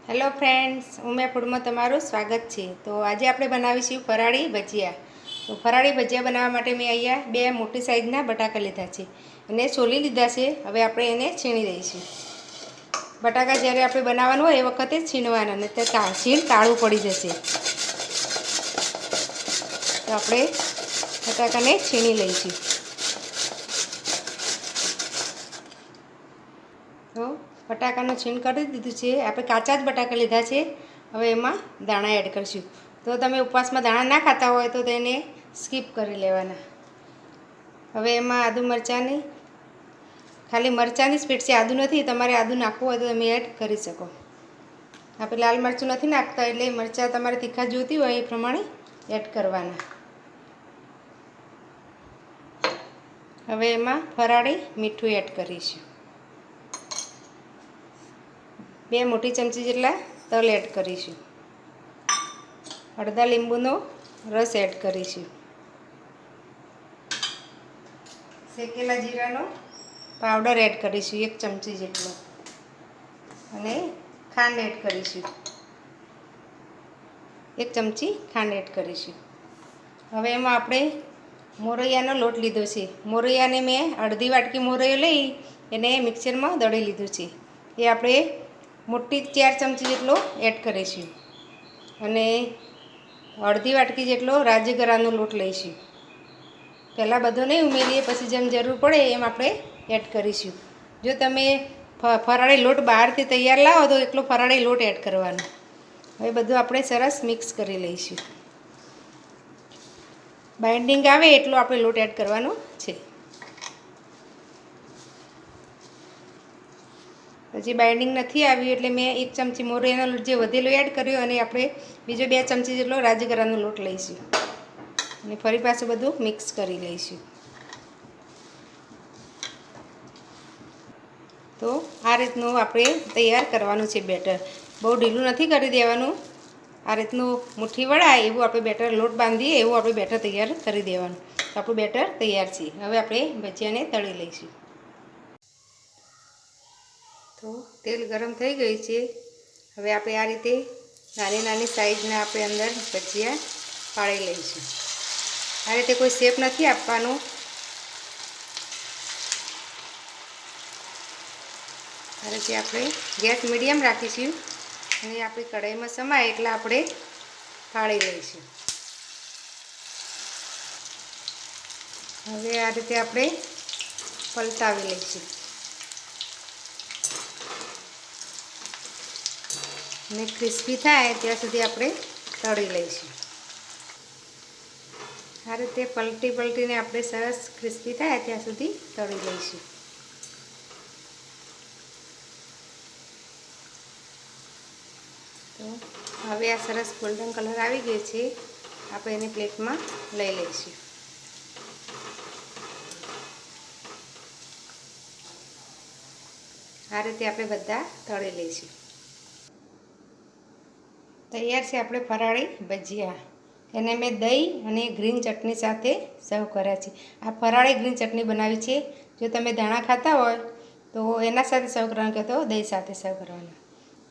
Hello friends, Umiya food में तमारुं स्वागत है। तो आज આપણે બનાવીશું ફરાળી ભજીયા। તો ફરાળી ભજીયા બનાવવા માટે મેં અહીંયા બે મોટી સાઈઝના બટાકા લીધા છે અને છોલી લીધા છે। હવે આપણે એને છીણી દઈશું। બટાકા જ્યારે આપણે બનાવવાનું હોય એ વખતે છીણવાના, નહીંતર છીણ કાળું પડી જશે। તો આપણે બટાકાને છીણી લઈશું। તો બટાકાનું છીણ કરી દીધું છે। આપણે કાચા જ બટાકા લીધા છે। હવે એમાં દાણા એડ કરીશું। તો તમે ઉપવાસમાં દાણા ના ખાતા હોય તો તેને સ્કીપ કરી લેવાના। હવે એમાં આદુ મરચાંની ખાલી મરચાંની સ્પીડ છે, આદુ નથી। તમારે આદુ નાખવું હોય તો તમે એડ કરી શકો। આપણે લાલ મરચું નથી નાખતા, એટલે મરચાં તમારે તીખા જોઈતી હોય એ પ્રમાણે એડ કરવાના। હવે એમાં ફરાળી મીઠું એડ કરીશું। 2 મોટી ચમચી જેટલા તલ એડ કરીશું। અડધા લીંબુનો રસ એડ કરીશું। શેકેલા જીરાનો પાવડર એડ કરીશું 1 ચમચી જેટલો, અને ખાંડ એડ કરીશું 1 ચમચી ખાંડ એડ કરીશું। હવે એમાં આપણે મોરૈયાનો લોટ લીધો છે। મોરૈયાને મેં અડધી વાટકી મોરૈયો લઈ એને મિક્સરમાં દળી લીધું છે। એ આપણે મોટી 4 ચમચી જેટલો એડ કરીશું, અને અડધી વાટકી જેટલો રાજગરાનો લોટ લઈશું। પહેલાં બધો નહીં ઉમેરીએ, પછી જેમ જરૂર પડે એમ આપણે એડ કરીશું। જો તમે ફરાળી લોટ બહારથી તૈયાર લાવો તો એટલો ફરાળી લોટ એડ કરવાનો। હવે બધું આપણે સરસ મિક્સ કરી લઈશું। બાઇન્ડિંગ આવે એટલો આપણે લોટ એડ કરવાનો છે। પછી બાઇન્ડિંગ નથી આવ્યું એટલે મેં 1 ચમચી મોરૈયાનો લોટ જે વધેલો એડ કર્યો, અને આપણે બીજો 2 ચમચી જેટલો રાજગરાનો લોટ લઈશું, અને ફરી પાછું બધું મિક્સ કરી લઈશું। તો આ રીતનું આપણે તૈયાર કરવાનું છે બેટર। બહુ ઢીલું નથી કરી દેવાનું। આ રીતનું મુઠ્ઠી વળાય એવું આપણે બેટર, લોટ બાંધીએ એવું આપણે બેટર તૈયાર કરી દેવાનું। તો આપણું બેટર તૈયાર છે। હવે આપણે ભજીયાને તળી લઈશું। તો તેલ ગરમ થઈ ગયું છે। હવે આપણે આ રીતે નાની નાની સાઈઝના આપણે અંદર ભજીયા પાડી લઈશું। આ રીતે કોઈ શેપ નથી આપવાનો। આ રીતે આપણે ગેસ મીડિયમ રાખીશું, અને આપણી કઢાઈમાં સમાય એટલે આપણે પાડી લઈશું। હવે આ રીતે આપણે પલટાવી લઈશું, અને ક્રિસ્પી થાય ત્યાં સુધી આપણે તળી લઈશું। આ રીતે પલટીને આપણે સરસ ક્રિસ્પી થાય ત્યાં સુધી તળી લઈશું। તો હવે આ સરસ ગોલ્ડન કલર આવી ગયો છે। આપણે એને પ્લેટમાં લઈ લઈશું। આ રીતે આપણે બધા તળી લઈશું। તૈયાર છે આપણે ફરાળી ભજીયા। એને મેં દહીં અને ગ્રીન ચટણી સાથે સર્વ કર્યા છે। આ ફરાળી ગ્રીન ચટણી બનાવી છે। જો તમે ધાણા ખાતા હોય તો એના સાથે સર્વ કરવાનું, કે તો દહીં સાથે સર્વ કરવાનું।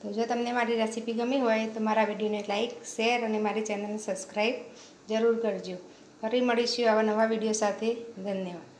તો જો તમને મારી રેસીપી ગમી હોય તો મારા વિડીયોને લાઇક, શેર અને મારી ચેનલને સબસ્ક્રાઈબ જરૂર કરજો। ફરી મળીશું આવા નવા વિડીયો સાથે। ધન્યવાદ।